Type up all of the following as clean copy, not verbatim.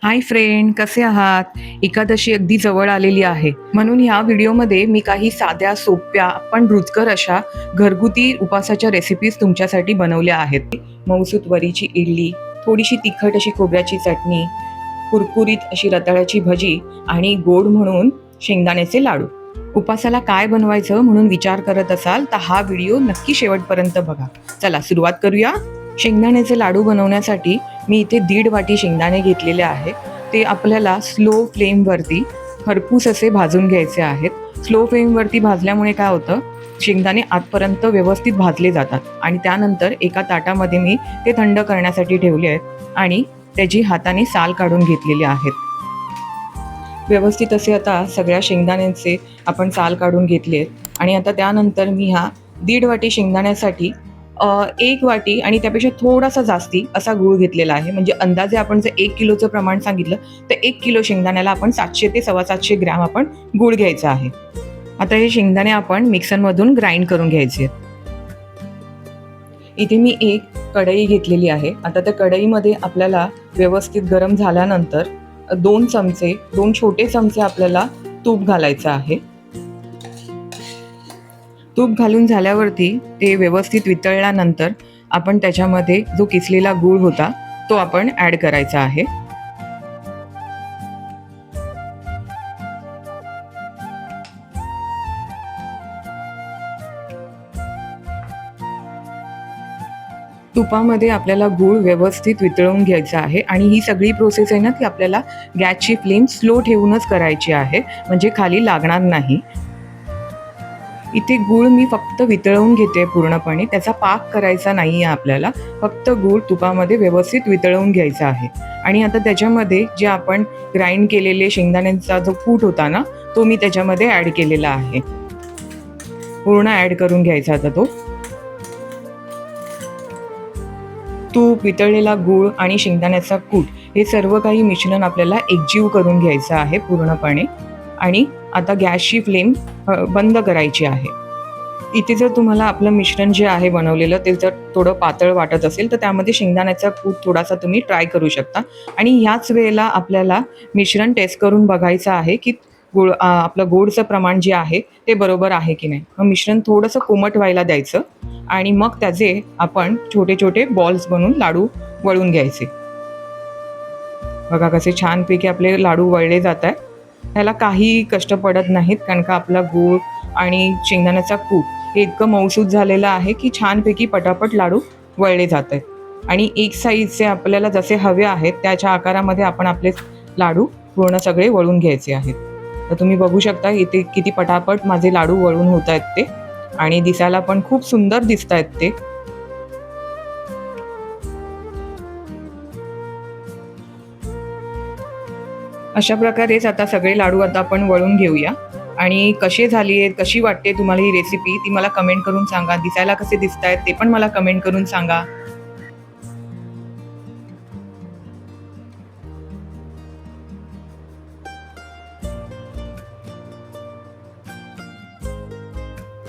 Hi friend, कसे आहात? एकादशी अगदी जवळ आलेली आहे, म्हणून ह्या व्हिडिओमध्ये मी काही साध्या, सोप्या पण रुचकर अशा घरगुती उपासाच्या रेसिपीज तुमच्यासाठी बनवल्या आहेत. मऊसूत वरीची इडली, थोडीशी तिखट अशी खोबऱ्याची चटणी, कुरकुरीत अशी रताळ्याची भजी आणि गोड म्हणून शेंगदाण्याचे लाडू. उपासाला काय बनवायचं म्हणून विचार करत असाल तर हा व्हिडिओ नक्की शेवटपर्यंत बघा. चला सुरुवात करूया. शेंगदाण्याचे लाडू बनवण्यासाठी मी इथे 1.5 वाटी शेंगदाणे घेतलेले आहे. ते आपल्याला स्लो फ्लेमवरती खरपूस असे भाजून घ्यायचे आहेत. स्लो फ्लेमवरती भाजल्यामुळे काय होतं, शेंगदाणे आतपर्यंत व्यवस्थित भाजले जातात आणि त्यानंतर एका ताटामध्ये मी ते थंड करण्यासाठी ठेवले आहेत आणि त्याची हाताने साल काढून घेतलेली आहेत. व्यवस्थित असे आता सगळ्या शेंगदाण्यांचे आपण साल काढून घेतले आणि आता त्यानंतर मी ह्या 1.5 वाटी शेंगदाण्यासाठी 1 वाटी आणि त्यापेक्षा थोडासा जास्ती असा गूळ घेतलेला आहे. म्हणजे अंदाजे आपण जर 1 किलोचं प्रमाण सांगितलं तर 1 किलो शेंगदाण्याला आपण 700 ते 750 ग्रॅम आपण गूळ घ्यायचा आहे. आता हे शेंगदाणे आपण मिक्सरमधून ग्राइंड करून घ्यायचे आहेत. इथे मी एक कढई घेतलेली आहे. आता त्या कढईमध्ये आपल्याला व्यवस्थित गरम झाल्यानंतर 2 छोटे चमचे आपल्याला तूप घालायचं आहे. तूप घालून झाल्यावरती ते व्यवस्थित वितळल्यानंतर आपण त्याच्यामध्ये जो किसलेला गूळ होता तो आपण ॲड करायचा आहे. तुपामध्ये आपल्याला गूळ व्यवस्थित वितळवून घ्यायचा आहे आणि ही सगळी प्रोसेस आहे ना ती आपल्याला गॅसची फ्लेम स्लो ठेवूनच करायची आहे, म्हणजे खाली लागणार नाही. इथे गूळ मी फक्त वितळवून घेते पूर्णपणे, त्याचा पाक करायचा नाही आहे आपल्याला. फक्त गूळ तुपामध्ये व्यवस्थित वितळवून घ्यायचा आहे. आणि आता त्याच्यामध्ये जे आपण ग्राइंड केलेले शेंगदाण्यांचा जो कूट होता ना तो मी त्याच्यामध्ये ॲड केलेला आहे. पूर्ण ॲड करून घ्यायचा आता तो. तूप, वितळलेला गूळ आणि शेंगदाण्याचा कूट हे सर्व काही मिश्रण आपल्याला एकजीव करून घ्यायचं आहे पूर्णपणे. आणि आता गॅसची फ्लेम बंद करायची आहे. इथे जर तुम्हाला आपलं मिश्रण जे आहे बनवलेलं ते जर थोडं पातळ वाटत असेल तर त्यामध्ये शेंगदाण्याचा कूट थोडासा तुम्ही ट्राय करू शकता. आणि ह्याच वेळेला आपल्याला मिश्रण टेस्ट करून बघायचं आहे की आपलं गोडचं प्रमाण जे आहे ते बरोबर आहे की नाही. मग मिश्रण थोडंसं कोमट व्हायला द्यायचं आणि मग त्याचे आपण छोटे छोटे बॉल्स बनवून लाडू वळून घ्यायचे. बघा कसे छानपैकी आपले लाडू वळले जात आहेत. ह्याला काही कष्ट पडत नाहीत कारण का आपला गूळ आणि शेंगदाण्याचा कूट हे इतकं मऊसूत झालेलं आहे की छानपैकी पटापट लाडू वळले जात आहेत. आणि एक साईजचे आपल्याला जसे हवे आहेत त्याच्या आकारामध्ये आपण आपले लाडू पूर्ण सगळे वळून घ्यायचे आहेत. तर तुम्ही बघू शकता इथे किती पटापट माझे लाडू वळून होत आहेत ते, आणि दिसायला पण खूप सुंदर दिसत आहेत ते. अशा प्रकारेच आता सगळे लाडू आता आपण वळून घेऊया. आणि कसे झाली आहेत, कशी वाटते तुम्हाला ही रेसिपी ती मला कमेंट करून सांगा. दिसायला कसे दिसत आहेत ते पण मला कमेंट करून सांगा.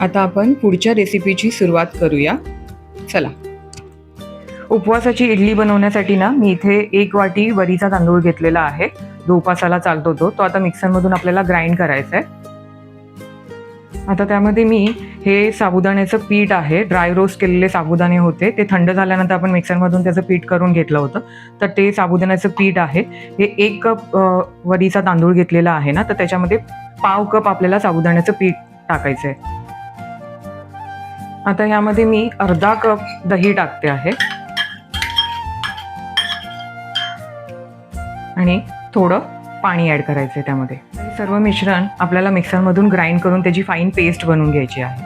आता आपण पुढच्या रेसिपीची सुरुवात करूया. चला. उपवासाची इडली बनवण्यासाठी ना मी इथे 1 वाटी वरीचा तांदूळ घेतलेला आहे. जो उपासाला चालतो तो आता मिक्सरमधून आपल्याला ग्राइंड करायचा आहे. आता त्यामध्ये मी हे साबुदाण्याचं पीठ आहे, ड्राय रोस्ट केलेले साबुदाणे होते, ते थंड झाल्यानंतर आपण मिक्सरमधून त्याचं पीठ करून घेतलं होतं. तर ते साबुदाण्याचं पीठ आहे. हे 1 कप वरीचा तांदूळ घेतलेला आहे ना, तर त्याच्यामध्ये पाव कप आपल्याला साबुदाण्याचं पीठ टाकायचं आहे. आता ह्यामध्ये मी अर्धा कप दही टाकते आहे आणि थोडं पाणी ॲड करायचं आहे त्यामध्ये. हे सर्व मिश्रण आपल्याला मिक्सरमधून ग्राइंड करून त्याची फाईन पेस्ट बनवून घ्यायची आहे.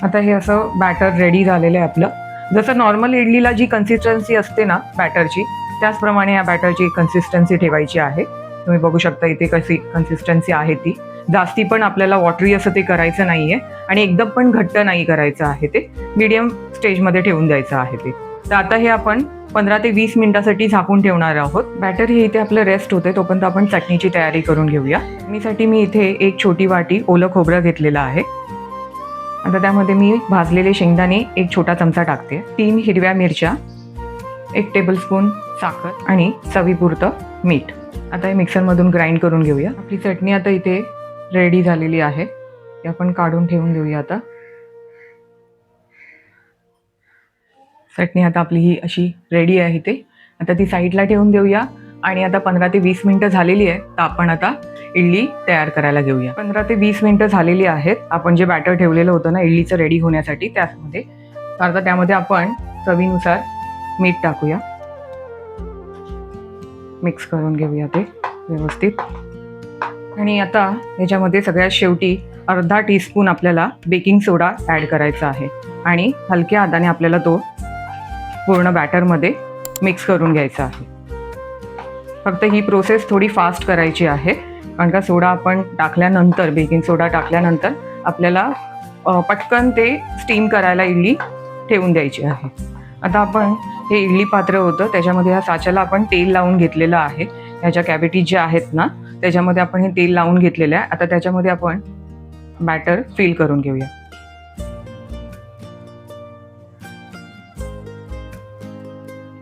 आता हे असं बॅटर रेडी झालेलं आहे आपलं. जसं नॉर्मल इडलीला जी कन्सिस्टन्सी असते ना बॅटरची, त्याचप्रमाणे या बॅटरची कन्सिस्टन्सी ठेवायची आहे. तुम्ही बघू शकता इथे कशी कन्सिस्टन्सी आहे ती. जास्ती पण आपल्याला वॉटरी असं ते करायचं नाही आहे आणि एकदम पण घट्ट नाही करायचं आहे. ते मीडियम स्टेजमध्ये ठेवून द्यायचं आहे ते. तर आता हे आपण 15 ते 20 मिनिटासाठी झाकून ठेवणार आहोत. बॅटर हे इथे आपलं रेस्ट होते तोपर्यंत आपण चटणीची तयारी करून घेऊया. चटणीसाठी मी इथे 1 छोटी वाटी ओलं खोबरं घेतलेलं आहे. आता त्यामध्ये मी भाजलेले शेंगदाणे 1 छोटा चमचा टाकते. 3 हिरव्या मिरच्या, 1 टेबलस्पून साखर आणि चवीपुरतं मीठ. आता हे मिक्सरमधून ग्राइंड करून घेऊया. आपली चटणी आता इथे रेडी झालेली आहे. ती आपण काढून ठेवून देऊया. आता चटणी आता आपली ही अशी रेडी आहे. इथे आता ती साईडला ठेवून देऊया. आणि आता 15 ते 20 मिनिटं झालेली आहे, तर आपण आता इडली तयार करायला घेऊया. 15 ते 20 मिनिटं झालेली आहेत. आपण जे बॅटर ठेवलेलं होतं ना इडलीचं रेडी होण्यासाठी, त्यामध्ये आता त्यामध्ये आपण चवीनुसार मीठ टाकूया. मिक्स करून घेऊया ते व्यवस्थित. आणि आता ह्याच्यामध्ये सगळ्यात शेवटी अर्धा टीस्पून आपल्याला बेकिंग सोडा ॲड करायचा आहे आणि हलक्या हाताने आपल्याला तो पूर्ण बॅटरमध्ये मिक्स करून घ्यायचा आहे. फक्त ही प्रोसेस थोडी फास्ट करायची आहे, कारण का सोडा आपण टाकल्यानंतर, बेकिंग सोडा टाकल्यानंतर आपल्याला पटकन ते स्टीम करायला इडली ठेवून द्यायची आहे. आता आपण हे इडली पात्र होतं, त्याच्यामध्ये ह्या साच्याला आपण तेल लावून घेतलेलं आहे. ह्याच्या कॅव्हिटी ज्या आहेत ना, त्याच्यामध्ये आपण हे तेल लावून घेतलेलं आहे. आता त्याच्यामध्ये आपण बॅटर फिल करून घेऊया.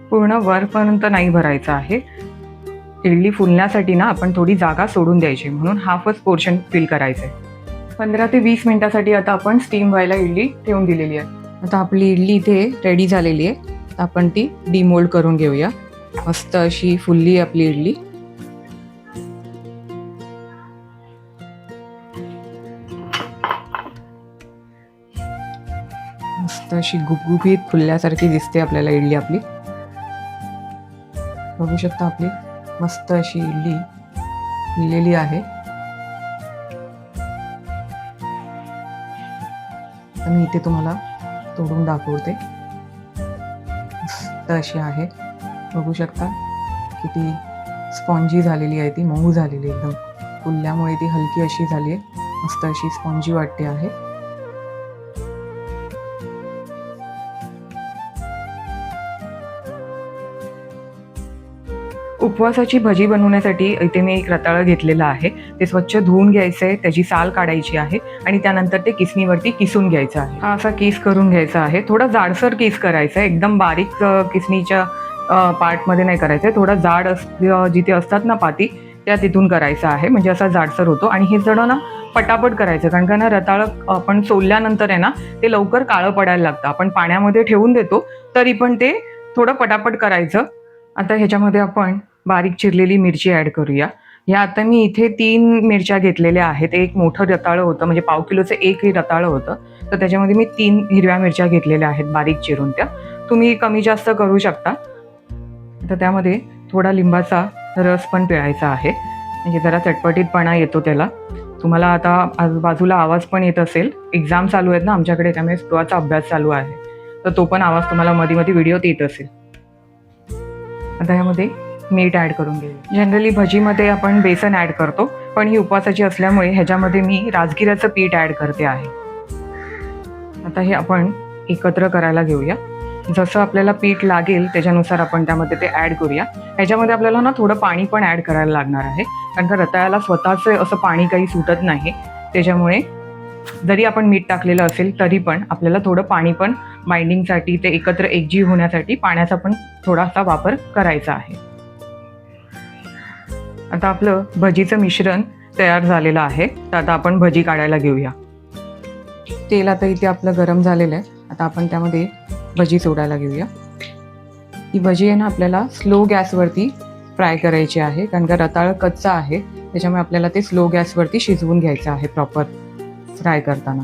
पूर्ण वरपर्यंत नाही भरायचं आहे. इडली फुलण्यासाठी ना आपण थोडी जागा सोडून द्यायची, म्हणून हाफच पोर्शन फिल करायचं आहे. 15 ते 20 मिनिटासाठी आता आपण स्टीम व्हायला इडली ठेवून दिलेली आहे. आता आपली इडली इथे रेडी झालेली आहे. आपण ती डिमोल्ड करून घेऊया. मस्त अशी फुलली आपली इडली. मस्त अशी गुबगुबीत फुलल्यासारखी दिसते आपल्याला इडली आपली. बघू शकता आपली मस्त अशी इडली फुललेली आहे. मी इथे तुम्हाला तोडून दाखवते. मस्त अशी आहे, बघू शकता किती स्पॉन्जी झालेली आहे, ती मऊ झालेली एकदम. फुलल्यामुळे ती हलकी अशी झाली आहे, मस्त अशी स्पॉन्जी वाटते आहे. उपवासाची भजी बनवण्यासाठी इथे मी एक रताळं घेतलेलं आहे. ते स्वच्छ धुवून घ्यायचं आहे, त्याची साल काढायची आहे आणि त्यानंतर ते किसणीवरती किसून घ्यायचं आहे. हा असा किस करून घ्यायचा आहे. थोडा जाडसर किस करायचा आहे, एकदम बारीक किसणीच्या पार्टमध्ये नाही करायचं आहे. थोडा जाड जिथे असतात ना पाती, त्या तिथून करायचा आहे, म्हणजे असा जाडसर होतो. आणि हे सगळं ना पटापट करायचं, कारण का ना रताळं आपण सोलल्यानंतर आहे ना ते लवकर काळं पडायला लागतं. आपण पाण्यामध्ये ठेवून देतो तरी पण ते थोडं पटापट करायचं. आता ह्याच्यामध्ये आपण बारीक चिरलेली मिरची ॲड करूया. ह्या आता मी इथे 3 मिरच्या घेतलेल्या आहेत. एक मोठं रताळं होतं, म्हणजे पाव किलोचं एक रताळं होतं, तर त्याच्यामध्ये मी 3 हिरव्या मिरच्या घेतलेल्या आहेत बारीक चिरून. त्या तुम्ही कमी जास्त करू शकता. तर त्यामध्ये थोडा लिंबाचा रस पण पिळायचा आहे, म्हणजे जरा चटपटीतपणा येतो त्याला. तुम्हाला आता बाजूला आवाज पण येत असेल, एक्झाम चालू आहेत ना आमच्याकडे, त्यामुळे तो अभ्यास चालू आहे, तर तो पण आवाज तुम्हाला मध्ये मध्ये व्हिडिओत येत असेल. आता यामध्ये मीठ ॲड करून घेऊया. जनरली भजीमध्ये आपण बेसन ॲड करतो, पण ही उपवासाची असल्यामुळे ह्याच्यामध्ये मी राजगिऱ्याचं पीठ ॲड करते आहे. आता हे आपण एकत्र करायला घेऊया. जसं आपल्याला पीठ लागेल त्याच्यानुसार आपण त्यामध्ये ते ॲड करूया. ह्याच्यामध्ये आपल्याला ना थोडं पाणी पण ॲड करायला लागणार आहे, कारण का रताळ्याला स्वतःचं असं पाणी काही सुटत नाही. त्याच्यामुळे जरी आपण मीठ टाकलेलं असेल तरी पण आपल्याला थोडं पाणी पण बाइंडिंगसाठी, ते एकत्र एकजीव होण्यासाठी पाण्याचा पण थोडासा वापर करायचा आहे. आता आपलं भजीचं मिश्रण तयार झालेलं आहे, तर आता आपण भजी काढायला घेऊया. तेल आता इथे आपलं गरम झालेलं आहे. आता आपण त्यामध्ये भजी सोडायला घेऊया. ही भजी आहे ना आपल्याला स्लो गॅसवरती फ्राय करायची आहे, कारण का रताळं कच्चा आहे, त्याच्यामुळे आपल्याला ते स्लो गॅसवरती शिजवून घ्यायचं आहे प्रॉपर फ्राय करताना.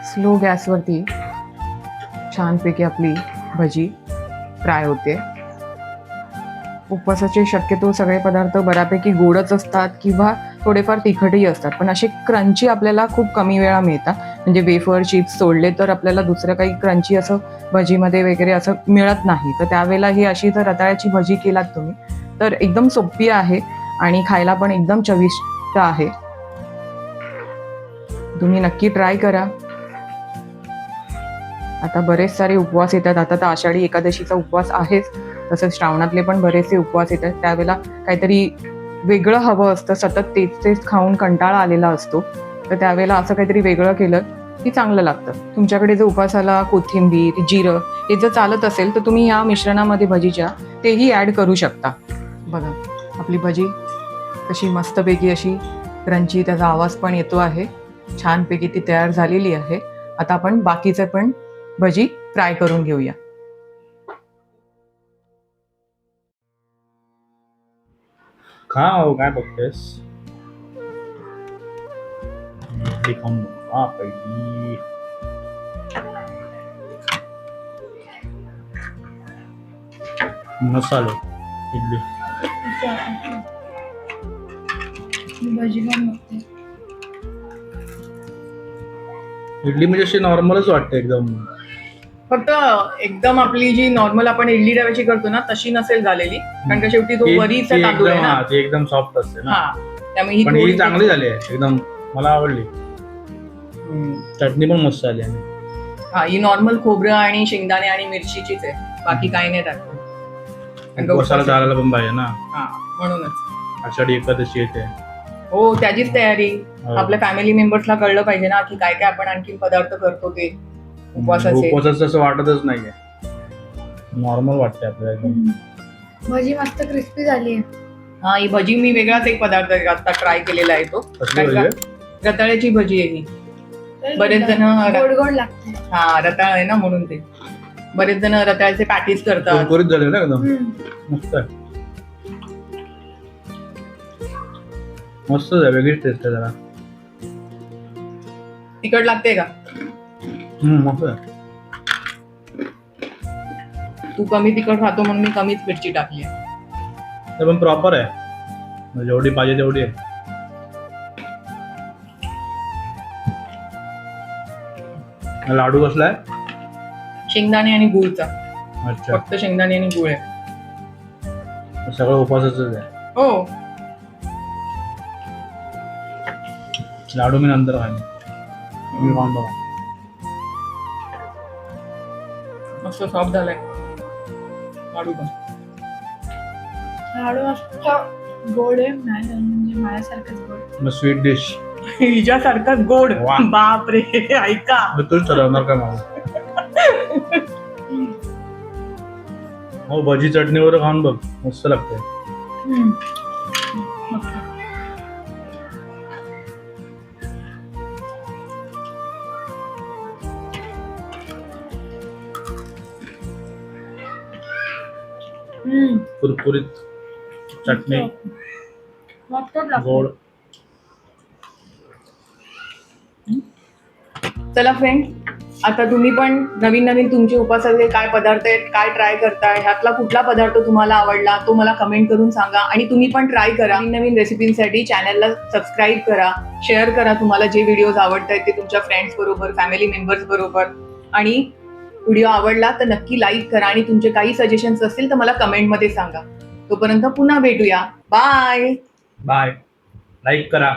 स्लो गॅसवरती छानपैकी आपली भजी फ्राय होते. उपवासाचे शक्यतो सगळे पदार्थ बऱ्यापैकी गोडच असतात किंवा थोडेफार तिखटही असतात, पण असे क्रंची आपल्याला खूप कमी वेळा मिळतात. म्हणजे वेफर चिप्स सोडले तर आपल्याला दुसरं काही क्रंची असं भजीमध्ये वगैरे असं मिळत नाही. तर त्यावेळेला ही अशी जर रताळ्याची भजी केलात तुम्ही तर एकदम सोपी आहे आणि खायला पण एकदम चविष्ट आहे. तुम्ही नक्की ट्राय करा. आता बरेच सारे उपवास येतात. आता तर आषाढी एकादशीचा उपवास आहेच, तसंच श्रावणातले पण बरेचसे उपवास येतात. त्यावेळेला काहीतरी वेगळं हवं असतं, सतत तेच तेच खाऊन कंटाळा आलेला असतो. तर त्यावेळेला असं काहीतरी वेगळं केलं की चांगलं लागतं. तुमच्याकडे जर उपासाला कोथिंबीर, जिरं हे जर चालत असेल तर तुम्ही ह्या मिश्रणामध्ये भजीच्या तेही ॲड करू शकता. बघा आपली भजी कशी मस्तपैकी अशी क्रंची, त्याचा आवाज पण येतो आहे. छानपैकी ती तयार झालेली आहे. आता आपण बाकीचं पण भजी फ्राय करून घेऊया. खा हो, काय बघतेस? इडली खाऊन बघ. हा पहिली मसाले इडली. भजी पण बघते. इडली म्हणजे अशी नॉर्मलच वाटते एकदम. फक्त एकदम आपली जी नॉर्मल आपण इडली रव्याची करतो ना तशी नसेल झालेली, कारण का शेवटी तो वरीचा तांदूळ आहे ना. ती एकदम सॉफ्ट असते ना. हा, त्यामुळे ही पण ही थोडी चांगली झाली आहे एकदम, मला आवडली. चटणी पण मस्त आली आहे. हा, ही नॉर्मल खोबरं आणि शेंगदाणे आणि मिरचीचीच आहे, बाकी काही नाही टाकत. उपवासाला चालायला पण पाहिजे ना. हा, म्हणूनच आषाढी एकादशी येते. हो, त्याचीच तयारी. हो. आपल्या फॅमिली मेंबर्सला कळलं पाहिजे ना की काय काय आपण आणखी पदार्थ करतो ते उपवासाचे. उपवासाचं असं वाटतच नाहीये, नॉर्मल वाटते आपल्याला एकदम. भजी मस्त क्रिस्पी झाली आहे. हा, ही भजी मी वेगळाच एक पदार्थ आता ट्राय केलेला आहे तो. कसली भजी आहे? रताळ्याची भजी आहे ही. बरेच जण गोड गोड लागते. हा, रताळ आहे ना म्हणून ते. बरेच जण रताळ्याचे पॅटीस करतात. कुरकुरीत झाले ना एकदम, मस्त आहे. मस्त आहे, वेगळीच टेस्ट आहे जरा. तिखट लागते का? मस्त आहे. तू कमी तिखट खातो म्हणून मी कमीच मिरची टाकली आहे. ते पण प्रॉपर आहे, म्हणजे जेवढी पाहिजे तेवढी आहे. लाडू कसला आहे? शेंगदाणे आणि गुळचा. अच्छा, फक्त शेंगदाणे आणि गुळ आहे. सगळं उपवासाचंच आहे. हो, लाडू मी नंतर खाईन. मी खाऊन बघा. मस्त सॉफ्ट झालाय लाडू पण. लाडू मस्त गोड आहे, म्हणजे माझ्यासारखंच गोड. मग स्वीट डिश हिच्यासारखाच गोड. वा. बापरे, ऐका. तूच ठरवणार का मला? हो, भजी चटणीवर खाऊन बघ, मस्त लागते. कुरकुरीत चटणी, मस्त लागते. गोड. चला फ्रेंड, आता तुम्ही पण नवीन नवीन तुमचे उपवासाचे काय पदार्थ आहेत, काय ट्राय करताय, ह्यातला कुठला पदार्थ तुम्हाला आवडला तो मला कमेंट करून सांगा. आणि तुम्ही पण ट्राय करा. नवीन नवीन रेसिपींसाठी चॅनलला सबस्क्राईब करा, शेअर करा. तुम्हाला जे व्हिडिओज आवडत आहेत ते तुमच्या फ्रेंड्स बरोबर, फॅमिली मेंबर्स बरोबर. आणि व्हिडिओ आवडला तर नक्की लाईक करा. आणि तुमचे काही सजेशन्स असतील तर मला कमेंटमध्ये सांगा. तोपर्यंत पुन्हा भेटूया. बाय. बाय. लाईक करा.